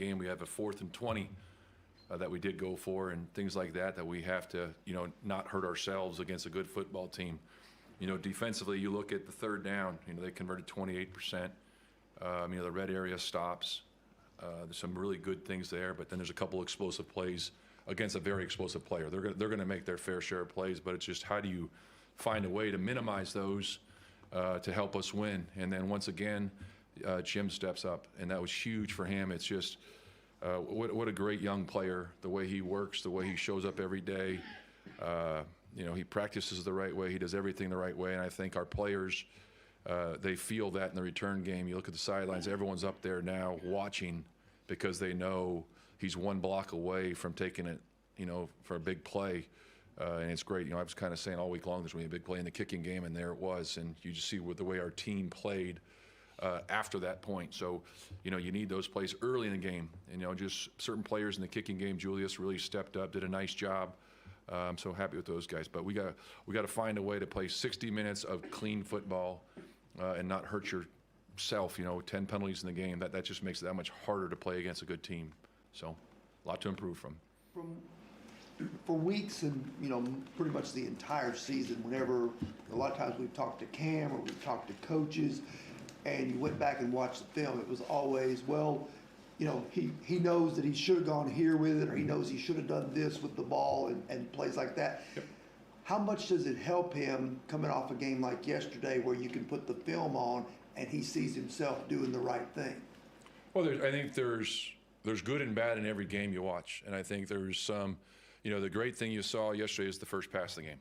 game. We have a 4th and 20 that we did go for, and things like that we have to, not hurt ourselves against a good football team. Defensively, you look at the 3rd down, they converted 28%. The red area stops. There's some really good things there, but then there's a couple explosive plays against a very explosive player. They're going to make their fair share of plays, but it's just how do you find a way to minimize those to help us win? And then once again, Jim steps up, and that was huge for him. It's just what a great young player, the way he works, the way he shows up every day. He practices the right way. He does everything the right way, and I think our players, they feel that in the return game. You look at the sidelines, everyone's up there now watching because they know he's one block away from taking it, for a big play. And it's great. I was kind of saying all week long there's going to be a big play in the kicking game, and there it was. And you just see the way our team played after that point. So, you need those plays early in the game. And, just certain players in the kicking game, Julius really stepped up, did a nice job. I'm so happy with those guys. But we got to find a way to play 60 minutes of clean football and not hurt yourself. 10 penalties in the game. That just makes it that much harder to play against a good team. So, a lot to improve from. For weeks and, pretty much the entire season, whenever a lot of times we've talked to Cam or we've talked to coaches and you went back and watched the film, it was always, well, he knows that he should have gone here with it, or he knows he should have done this with the ball and plays like that. Yep. How much does it help him coming off a game like yesterday where you can put the film on and he sees himself doing the right thing? Well, I think there's good and bad in every game you watch. And I think there's some, the great thing you saw yesterday is the first pass of the game.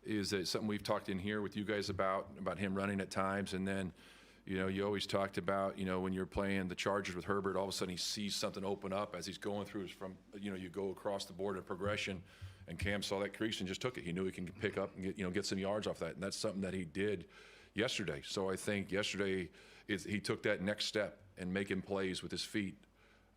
Is that something we've talked in here with you guys about him running at times. And then, you always talked about, when you're playing the Chargers with Herbert, all of a sudden he sees something open up as he's going through from, you go across the board of progression. And Cam saw that crease and just took it. He knew he can pick up and get some yards off that. And that's something that he did yesterday. So I think yesterday he took that next step and making plays with his feet.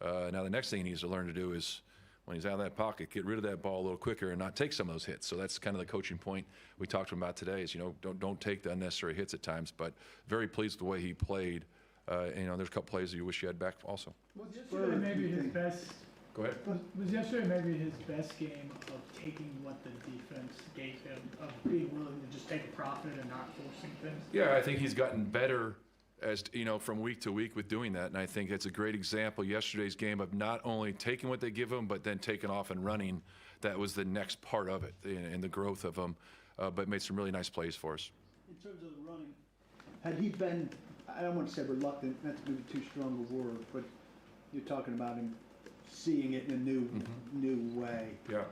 Now the next thing he needs to learn to do is, when he's out of that pocket, get rid of that ball a little quicker and not take some of those hits. So that's kind of the coaching point we talked to him about today is, don't take the unnecessary hits at times, but very pleased with the way he played. And, there's a couple plays that you wish you had back also. Was yesterday maybe his best? Go ahead. Was yesterday maybe his best game of taking what the defense gave him, of being willing to just take a profit and not forcing things? Yeah, I think he's gotten better as from week to week with doing that, and I think it's a great example yesterday's game of not only taking what they give him but then taking off and running. That was the next part of it and the growth of him, but made some really nice plays for us. In terms of the running, had he been, I don't want to say reluctant, that's maybe too strong a word, but you're talking about him seeing it in a new way. Yeah.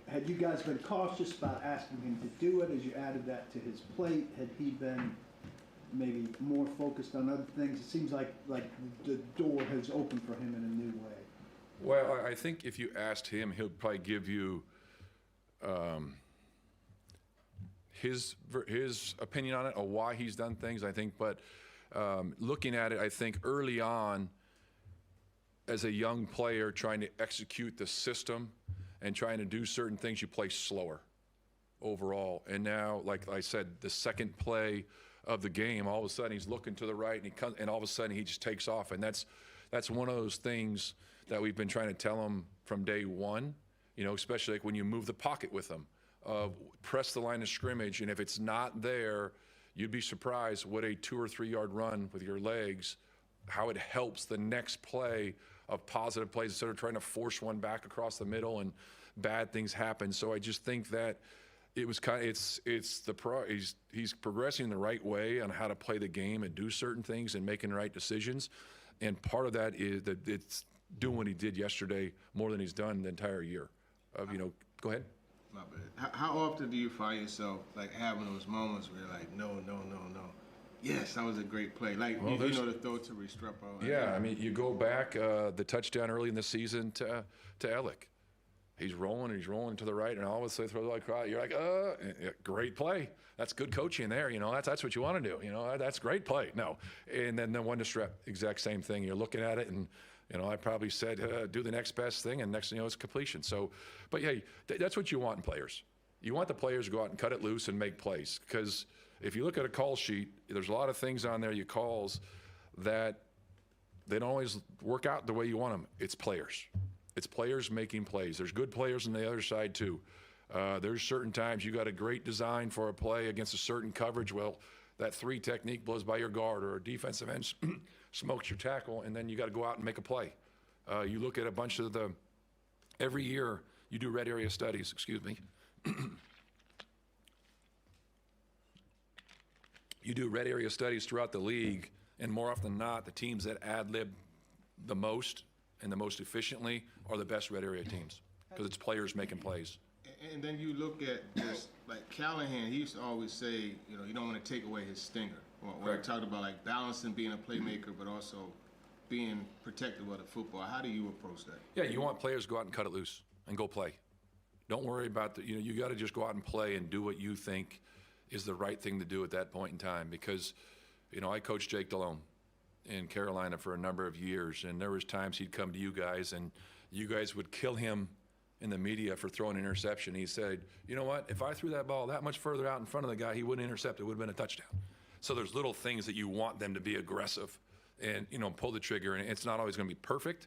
Had you guys been cautious about asking him to do it as you added that to his plate? Had he been maybe more focused on other things? It seems like the door has opened for him in a new way. Well, I think if you asked him, he'll probably give you his opinion on it or why he's done things, I think. But looking at it, I think early on, as a young player trying to execute the system and trying to do certain things, you play slower overall. And now, like I said, the second play of the game, all of a sudden he's looking to the right and all of a sudden he just takes off. And that's one of those things that we've been trying to tell him from day one, especially like when you move the pocket with him, press the line of scrimmage. And if it's not there, you'd be surprised what a 2 or 3 yard run with your legs, how it helps the next play of positive plays instead of trying to force one back across the middle and bad things happen. So I just think that it was he's progressing the right way on how to play the game and do certain things and making the right decisions. And part of that is that it's doing what he did yesterday more than he's done the entire year. Go ahead. My bad. How often do you find yourself like having those moments where you're like, no. Yes, that was a great play. Like, well, the throw to Restrepo. Yeah, I mean, you go back, the touchdown early in the season to Ellick. He's rolling to the right, and all of a sudden throws like you're like, great play. That's good coaching there. That's what you want to do. That's great play. No, and then the one to Strep, exact same thing. You're looking at it, and I probably said do the next best thing, and next thing you know, it's completion. So, but yeah, that's what you want in players. You want the players to go out and cut it loose and make plays, because if you look at a call sheet, there's a lot of things on there you calls that they don't always work out the way you want them. It's players. It's players making plays. There's good players on the other side too. There's certain times you got a great design for a play against a certain coverage. Well, that 3 technique blows by your guard, or a defensive end smokes your tackle, and then you got to go out and make a play. You look at a bunch of every year you do red area studies, excuse me. You do red area studies throughout the league, and more often than not, the teams that ad-lib the most and the most efficiently are the best red area teams, because it's players making plays. And then you look at just like Callahan, he used to always say, you know, you don't want to take away his stinger. When he talked about like balancing being a playmaker, but also being protective of the football. How do you approach that? Yeah, you want players to go out and cut it loose and go play. Don't worry about you got to just go out and play and do what you think is the right thing to do at that point in time. Because, I coached Jake Delhomme in Carolina for a number of years, and there was times he'd come to you guys, and you guys would kill him in the media for throwing an interception. He said, you know what, if I threw that ball that much further out in front of the guy, he wouldn't intercept. It would have been a touchdown. So there's little things that you want them to be aggressive and, pull the trigger. And it's not always going to be perfect,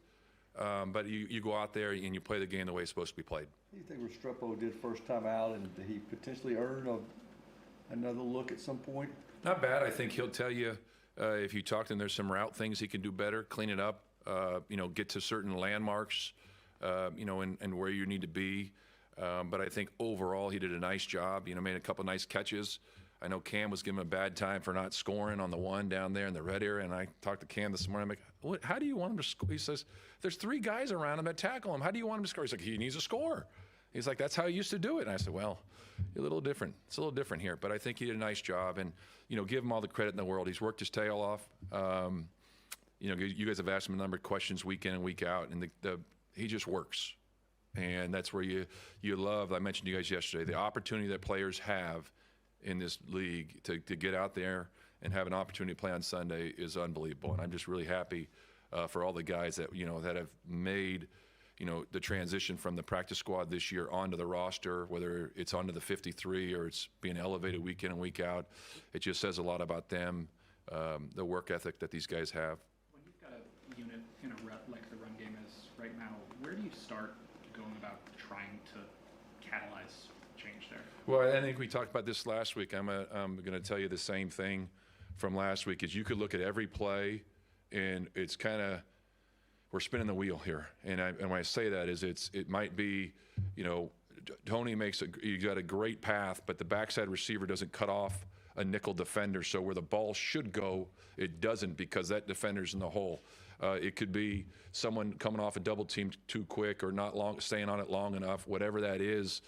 but you go out there and you play the game the way it's supposed to be played. What do you think Restrepo did first time out, and did he potentially earn another look at some point? Not bad. I think he'll tell you, if you talk to him, there's some route things he can do better, clean it up, get to certain landmarks, and where you need to be. But I think overall he did a nice job, made a couple nice catches. I know Cam was giving him a bad time for not scoring on the one down there in the red area, and I talked to Cam this morning. I'm like, how do you want him to score? He says, there's 3 guys around him that tackle him. How do you want him to score? He's like, he needs a score. He's like, that's how he used to do it. And I said, well, you're a little different. It's a little different here, but I think he did a nice job, and, give him all the credit in the world. He's worked his tail off. You guys have asked him a number of questions week in and week out, and he just works. And that's where you love, I mentioned to you guys yesterday, the opportunity that players have in this league to get out there and have an opportunity to play on Sunday is unbelievable. And I'm just really happy for all the guys that, that have made, the transition from the practice squad this year onto the roster, whether it's onto the 53 or it's being elevated week in and week out. It just says a lot about them, the work ethic that these guys have. When you've got a unit in a rut like the run game is right now, where do you start going about trying to catalyze change there? Well, I think we talked about this last week. I'm going to tell you the same thing from last week. Is you could look at every play, and it's kind of we're spinning the wheel here. And when I say that is it might be, Tony you got a great path, but the backside receiver doesn't cut off a nickel defender. So where the ball should go, it doesn't, because that defender's in the hole. It could be someone coming off a double team too quick, or not staying on it long enough. Whatever that is,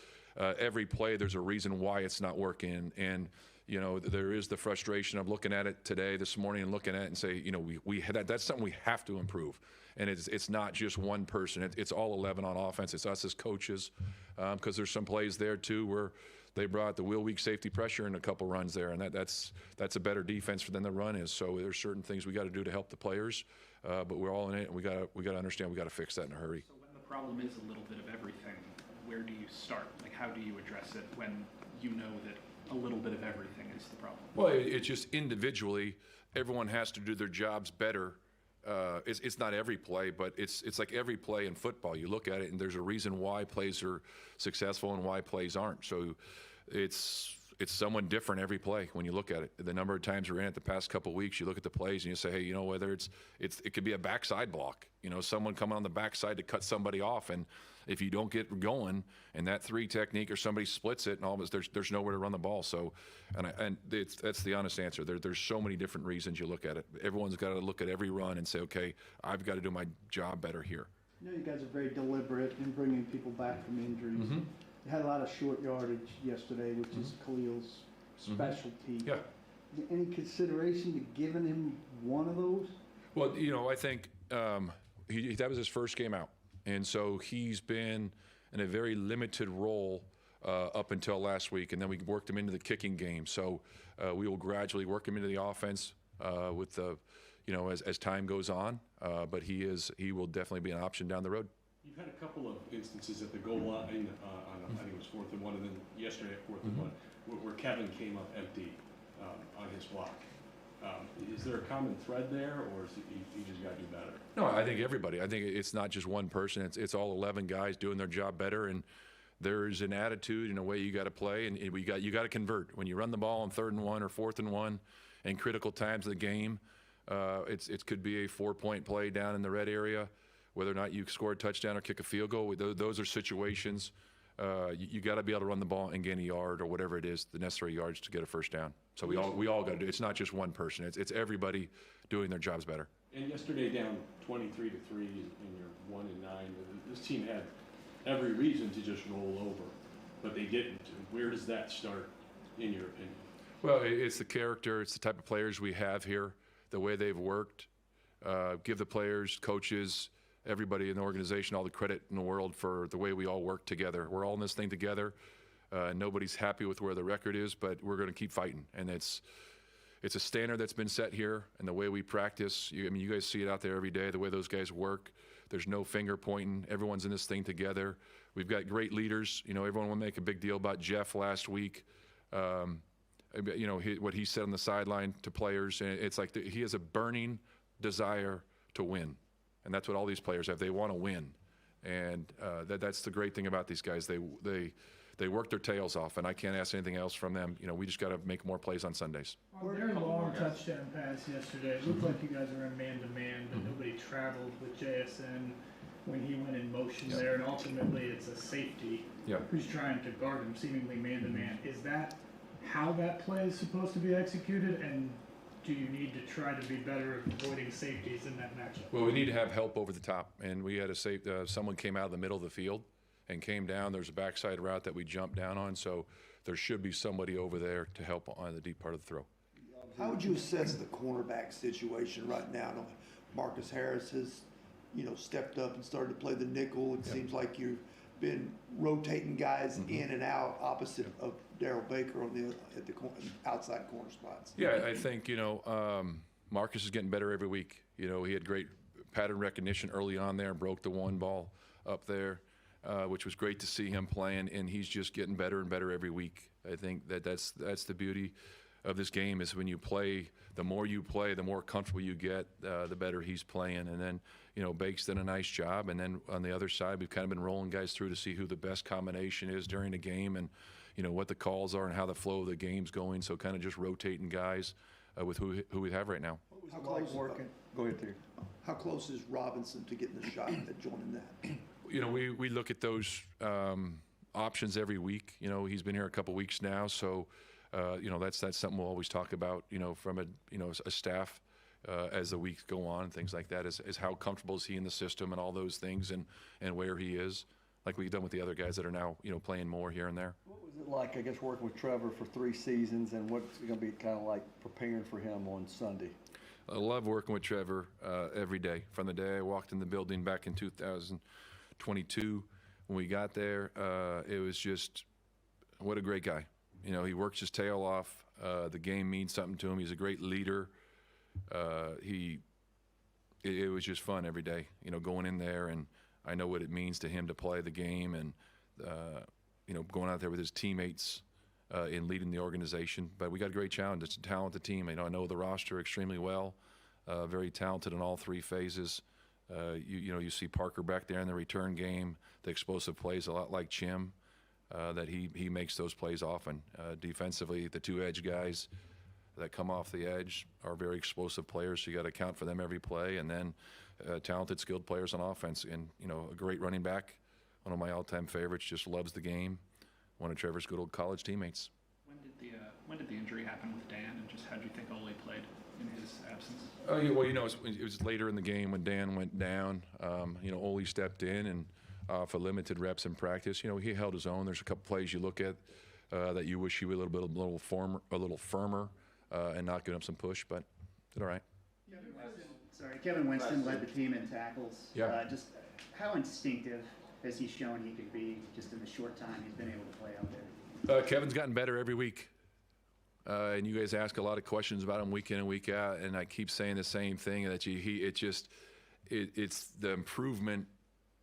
every play there's a reason why it's not working. And there is the frustration of looking at it this morning and looking at it and say, that's something we have to improve. And it's not just one person. It's all 11 on offense. It's us as coaches, because there's some plays there too where they brought the wheel weak safety pressure in a couple runs there, and that's a better defense than the run is. So there's certain things we got to do to help the players, but we're all in it, and we got to understand we got to fix that in a hurry. So when the problem is a little bit of everything, where do you start? Like, how do you address it when you know that a little bit of everything is the problem? Well, it's just individually, everyone has to do their jobs better. It's not every play, but it's like every play in football. You look at it, and there's a reason why plays are successful and why plays aren't. So it's someone different every play when you look at it. The number of times we're in it the past couple of weeks, you look at the plays and you say, hey, whether it could be a backside block, someone coming on the backside to cut somebody off, and if you don't get going and that 3 technique or somebody splits it and all of this, there's nowhere to run the ball. So, that's the honest answer. There's so many different reasons you look at it. Everyone's got to look at every run and say, okay, I've got to do my job better here. You guys are very deliberate in bringing people back from injuries. Mm-hmm. You had a lot of short yardage yesterday, which is Khalil's specialty. Yeah. Is there any consideration to giving him one of those? Well, I think that was his first game out. And so he's been in a very limited role up until last week, and then we worked him into the kicking game. So we will gradually work him into the offense with the, as time goes on. But he will definitely be an option down the road. You've had a couple of instances at the goal line on I think it was 4th and 1, and then yesterday at 4th and 1, where Kevin came up empty on his block. Is there a common thread there, or is you just got to do better? No, I think everybody. I think it's not just one person. It's all 11 guys doing their job better, and there's an attitude and a way you got to play, and you got to convert when you run the ball on 3rd and 1 or 4th and 1, in critical times of the game. It could be a 4-point play down in the red area, whether or not you score a touchdown or kick a field goal. Those are situations. You got to be able to run the ball and gain a yard or whatever it is, the necessary yards to get a first down. So we all got to do. It's not just one person. It's everybody doing their jobs better. And yesterday, down 23-3, and you're 1-9. This team had every reason to just roll over, but they didn't. Where does that start, in your opinion? Well, it's the character. It's the type of players we have here, the way they've worked. Give the players, coaches, everybody in the organization all the credit in the world for the way we all work together. We're all in this thing together. Nobody's happy with where the record is, but we're going to keep fighting. And it's a standard that's been set here, and the way we practice. You guys see it out there every day, the way those guys work. There's no finger pointing. Everyone's in this thing together. We've got great leaders. Everyone will make a big deal about Jeff last week. What he said on the sideline to players, and it's like he has a burning desire to win. And that's what all these players have. They want to win. And that's the great thing about these guys. They work their tails off, and I can't ask anything else from them. We just got to make more plays on Sundays. On their long touchdown pass yesterday, it looked like you guys were in man-to-man, but nobody traveled with JSN when he went in motion there, and ultimately it's a safety who's trying to guard him, seemingly man-to-man. Is that how that play is supposed to be executed, and do you need to try to be better at avoiding safeties in that matchup? Well, we need to have help over the top, and we had someone came out of the middle of the field and came down. There's a backside route that we jumped down on, so there should be somebody over there to help on the deep part of the throw. How would you assess the cornerback situation right now? I know Marcus Harris has, stepped up and started to play the nickel. It seems like you've been rotating guys in and out opposite of Darryl Baker at the outside corner spots. Yeah, I think, Marcus is getting better every week. He had great pattern recognition early on there and broke the one ball up there, which was great to see him playing, and he's just getting better and better every week. I think that's the beauty of this game is when you play, the more you play, the more comfortable you get, the better he's playing. And then, Bake's done a nice job. And then on the other side, we've kind of been rolling guys through to see who the best combination is during the game and, what the calls are and how the flow of the game's going. So kind of just rotating guys with who we have right now. How close, Go ahead, Terry. how close is Robinson to getting a shot at joining that? We look at those options every week. He's been here a couple weeks now, so that's something we'll always talk about. From a staff as the weeks go on, things like that. Is how comfortable is he in the system and all those things, and where he is, like we've done with the other guys that are now playing more here and there. What was it like, I guess, working with Trevor for 3 seasons, and what's it going to be kind of like preparing for him on Sunday? I love working with Trevor every day. From the day I walked in the building back in 2022, when we got there, it was just what a great guy. He works his tail off. The game means something to him. He's a great leader. It was just fun every day, going in there, and I know what it means to him to play the game and, going out there with his teammates in leading the organization. But we got a great challenge. It's a talented team. I know the roster extremely well, very talented in all 3 phases. You see Parker back there in the return game, the explosive plays, a lot like Chim, that he makes those plays often. Defensively, the 2 edge guys that come off the edge are very explosive players, so you got to account for them every play. And then talented, skilled players on offense, and a great running back, one of my all-time favorites, just loves the game. One of Trevor's good old college teammates. When did the injury happen with Dan, and just how do you think Ole played in his absence? Oh, yeah, well, it was later in the game when Dan went down. Ole stepped in and for limited reps in practice. He held his own. There's a couple plays you look at that you wish he would a little firmer, and not give him some push, but did all right. Kevin Winston led the team in tackles. Yeah. Just how instinctive has he shown he could be just in the short time he's been able to play out there? Kevin's gotten better every week. And you guys ask a lot of questions about him week in and week out, and I keep saying the same thing, that it's the improvement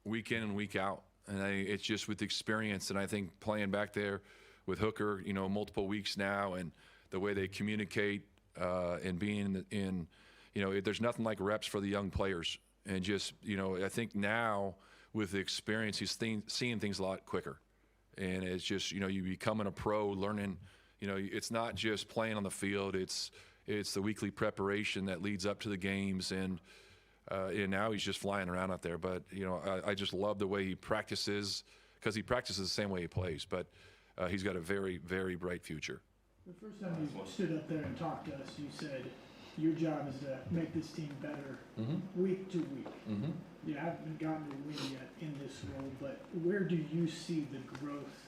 week in and week out. And it's just with experience, and I think playing back there with Hooker, multiple weeks now, and the way they communicate, and being in, there's nothing like reps for the young players. And just, I think now with the experience, he's seeing things a lot quicker. And it's just, you becoming a pro, learning, it's not just playing on the field, it's the weekly preparation that leads up to the games. And now he's just flying around out there. But, I just love the way he practices, because he practices the same way he plays. But he's got a very, very bright future. The first time you stood up there and talked to us, you said your job is to make this team better week to week. You haven't gotten to win yet in this role, but where do you see the growth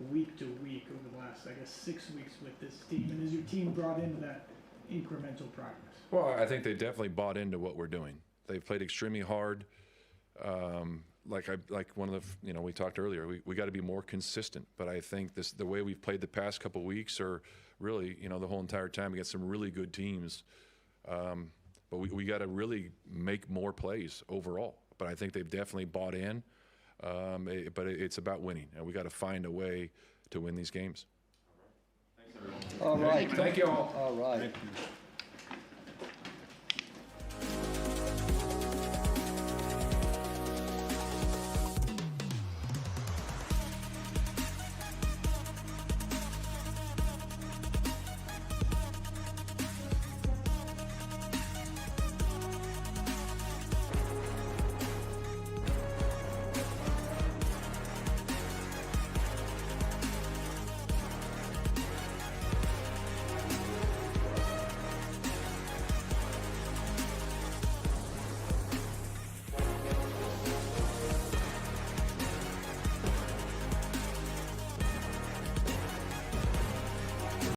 week to week over the last, 6 weeks with this team? And is your team brought into that incremental progress? Well, I think they definitely bought into what we're doing. They've played extremely hard. Like one of the, we talked earlier, we got to be more consistent. But I think the way we've played the past couple of weeks, or really, the whole entire time against some really good teams. But we got to really make more plays overall. But I think they've definitely bought in. But it's about winning, and we got to find a way to win these games. All right. Thank you all. All right.